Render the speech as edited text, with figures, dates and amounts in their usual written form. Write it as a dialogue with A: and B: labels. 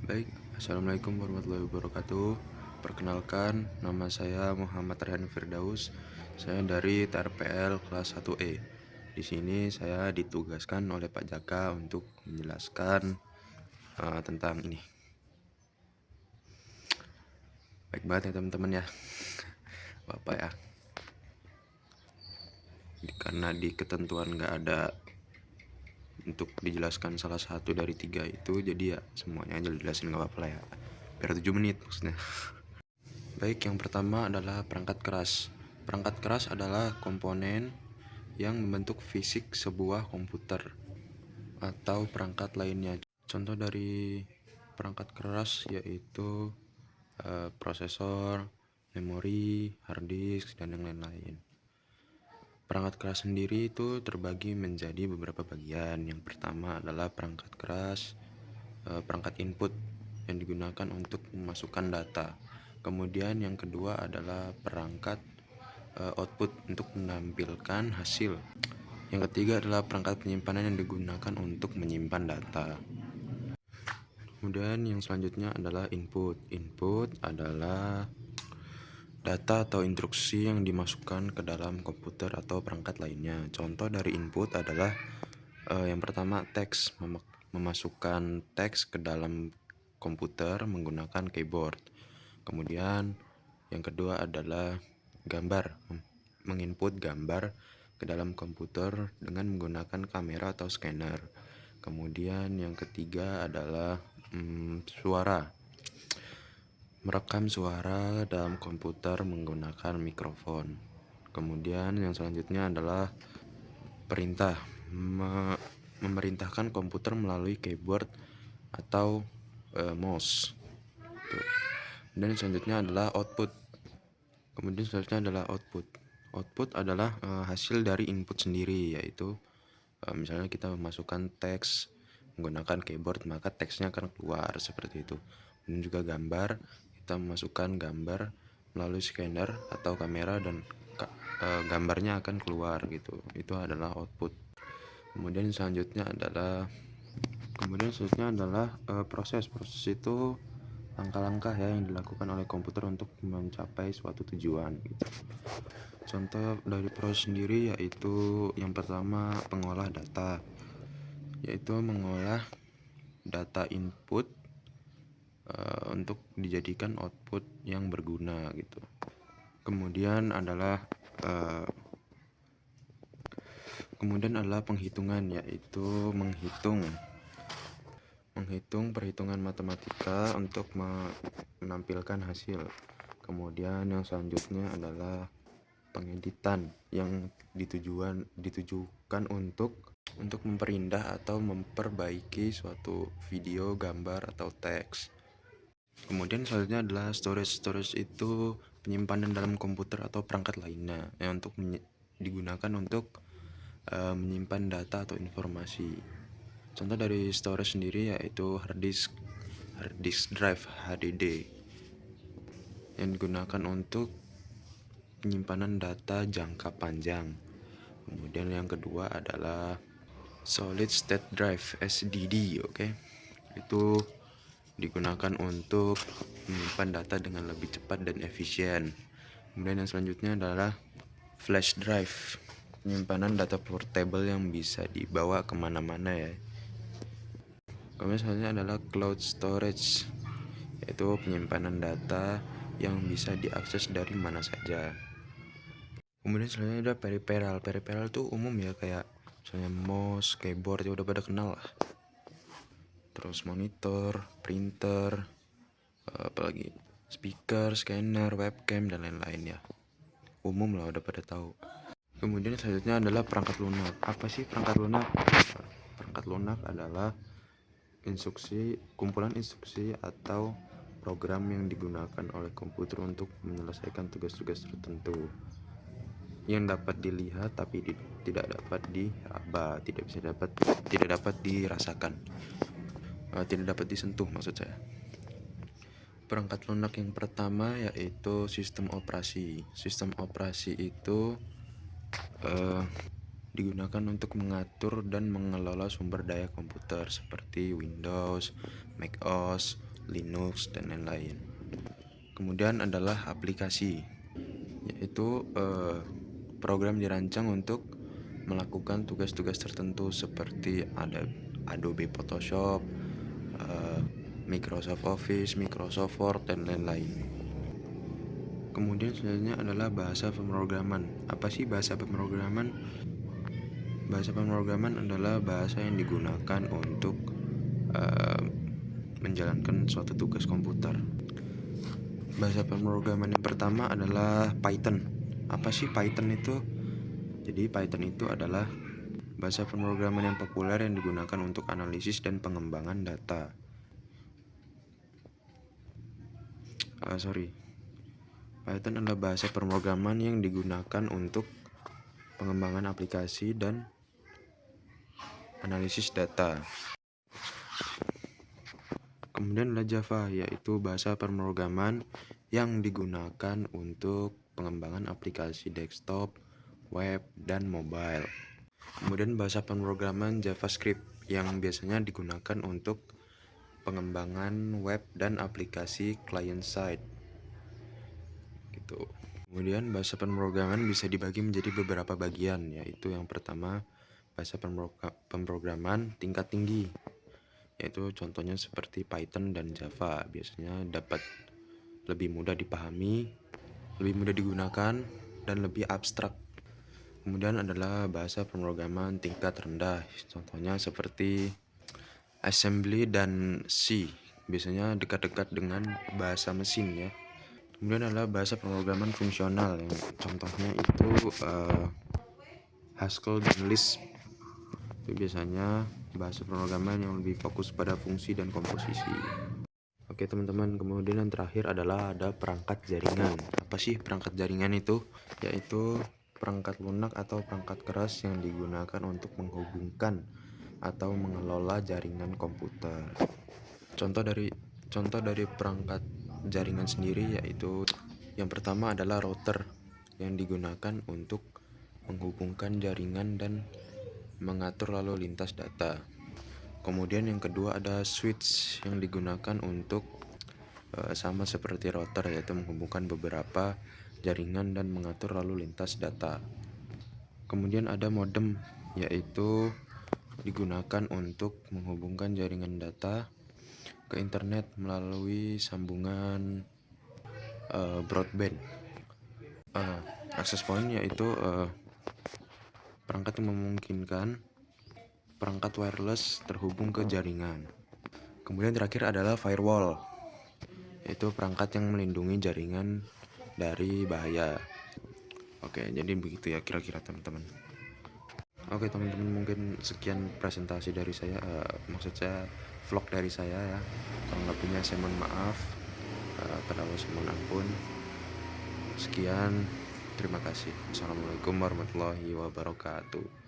A: Baik, Assalamualaikum warahmatullahi wabarakatuh. Perkenalkan, nama saya Muhammad Rehan Firdaus. Saya dari TRPL kelas 1E. Di sini saya ditugaskan oleh Pak Jaka untuk menjelaskan tentang ini. Baik banget ya teman-teman ya, Bapak ya. Karena di ketentuan nggak ada untuk dijelaskan salah satu dari 3 itu, jadi ya semuanya aja dijelasin nggak apa-apa lah ya. Biar 7 menit maksudnya. Baik, yang pertama adalah perangkat keras. Perangkat keras adalah komponen yang membentuk fisik sebuah komputer atau perangkat lainnya. Contoh dari perangkat keras yaitu prosesor, memori, hard disk, dan yang lain-lain. Perangkat keras sendiri itu terbagi menjadi beberapa bagian. Yang pertama adalah perangkat keras, perangkat input yang digunakan untuk memasukkan data. Kemudian yang kedua adalah perangkat output untuk menampilkan hasil. Yang ketiga adalah perangkat penyimpanan yang digunakan untuk menyimpan data. Kemudian yang selanjutnya adalah input. Input adalah data atau instruksi yang dimasukkan ke dalam komputer atau perangkat lainnya. Contoh dari input adalah yang pertama teks, memasukkan teks ke dalam komputer menggunakan keyboard. Kemudian yang kedua adalah gambar, menginput gambar ke dalam komputer dengan menggunakan kamera atau scanner. Kemudian yang ketiga adalah suara, merekam suara dalam komputer menggunakan mikrofon. Kemudian yang selanjutnya adalah perintah, memerintahkan komputer melalui keyboard atau mouse. Dan selanjutnya adalah output. Kemudian selanjutnya adalah output. Output adalah hasil dari input sendiri, yaitu misalnya kita memasukkan teks menggunakan keyboard, maka teksnya akan keluar seperti itu. Dan juga gambar, kita memasukkan gambar melalui scanner atau kamera dan gambarnya akan keluar gitu. Itu adalah output. Kemudian selanjutnya adalah proses. Proses itu langkah-langkah ya yang dilakukan oleh komputer untuk mencapai suatu tujuan gitu. Contoh dari proses sendiri yaitu yang pertama pengolah data, yaitu mengolah data input untuk dijadikan output yang berguna gitu. Kemudian adalah penghitungan, yaitu menghitung perhitungan matematika untuk menampilkan hasil. Kemudian yang selanjutnya adalah pengeditan yang ditujukan untuk memperindah atau memperbaiki suatu video, gambar, atau teks. Kemudian selanjutnya adalah storage. Storage itu penyimpanan dalam komputer atau perangkat lainnya yang digunakan untuk menyimpan data atau informasi. Contoh dari storage sendiri yaitu hard disk drive HDD yang digunakan untuk penyimpanan data jangka panjang. Kemudian yang kedua adalah solid state drive SSD, oke. Itu digunakan untuk menyimpan data dengan lebih cepat dan efisien. Kemudian yang selanjutnya adalah flash drive, penyimpanan data portable yang bisa dibawa kemana-mana ya. Kemudian selanjutnya adalah cloud storage, yaitu penyimpanan data yang bisa diakses dari mana saja. Kemudian selanjutnya ada peripheral. Peripheral itu umum ya, kayak misalnya mouse, keyboard, ya udah pada kenal lah. Terus monitor, printer, apalagi speaker, scanner, webcam, dan lain-lain ya. Umum lah, udah pada tahu. Kemudian selanjutnya adalah perangkat lunak. Apa sih perangkat lunak? Perangkat lunak adalah kumpulan instruksi atau program yang digunakan oleh komputer untuk menyelesaikan tugas-tugas tertentu yang dapat dilihat tapi tidak dapat diraba, tidak dapat dirasakan, tidak dapat disentuh maksud saya. Perangkat lunak yang pertama yaitu sistem operasi. Sistem operasi itu digunakan untuk mengatur dan mengelola sumber daya komputer seperti Windows, macOS, Linux, dan lain-lain. Kemudian adalah aplikasi, yaitu program dirancang untuk melakukan tugas-tugas tertentu seperti Adobe Photoshop, Microsoft Office, Microsoft Word, dan lain-lain. Kemudian selanjutnya adalah bahasa pemrograman. Apa sih bahasa pemrograman? Bahasa pemrograman adalah bahasa yang digunakan untuk menjalankan suatu tugas komputer. Bahasa pemrograman yang pertama adalah Python. Apa sih Python itu? Jadi Python itu adalah bahasa pemrograman yang populer yang digunakan untuk analisis dan pengembangan data. Python adalah bahasa pemrograman yang digunakan untuk pengembangan aplikasi dan analisis data. Kemudian ada Java, yaitu bahasa pemrograman yang digunakan untuk pengembangan aplikasi desktop, web, dan mobile. Kemudian bahasa pemrograman JavaScript yang biasanya digunakan untuk pengembangan web dan aplikasi client side. Gitu. Kemudian bahasa pemrograman bisa dibagi menjadi beberapa bagian, yaitu yang pertama bahasa pemrograman tingkat tinggi, yaitu contohnya seperti Python dan Java. Biasanya dapat lebih mudah dipahami, lebih mudah digunakan, dan lebih abstrak. Kemudian adalah bahasa pemrograman tingkat rendah, contohnya seperti assembly dan C, biasanya dekat-dekat dengan bahasa mesin ya. Kemudian adalah bahasa pemrograman fungsional, yang contohnya itu Haskell dan Lisp. Itu biasanya bahasa pemrograman yang lebih fokus pada fungsi dan komposisi. Oke teman-teman, kemudian yang terakhir adalah ada perangkat jaringan. Apa sih perangkat jaringan itu? Yaitu perangkat lunak atau perangkat keras yang digunakan untuk menghubungkan atau mengelola jaringan komputer. Contoh dari perangkat jaringan sendiri yaitu yang pertama adalah router yang digunakan untuk menghubungkan jaringan dan mengatur lalu lintas data. Kemudian yang kedua ada switch yang digunakan untuk sama seperti router, yaitu menghubungkan beberapa jaringan dan mengatur lalu lintas data. Kemudian ada modem, yaitu digunakan untuk menghubungkan jaringan data ke internet melalui sambungan broadband. Access point yaitu perangkat yang memungkinkan perangkat wireless terhubung ke jaringan. Kemudian terakhir adalah firewall, yaitu perangkat yang melindungi jaringan dari bahaya. Oke, jadi begitu ya kira-kira teman-teman. Oke teman-teman, mungkin sekian presentasi dari saya, maksud saya vlog dari saya ya. Kalau lebihnya saya mohon maaf, pada Allah saya mohon ampun. Sekian, terima kasih. Assalamualaikum warahmatullahi wabarakatuh.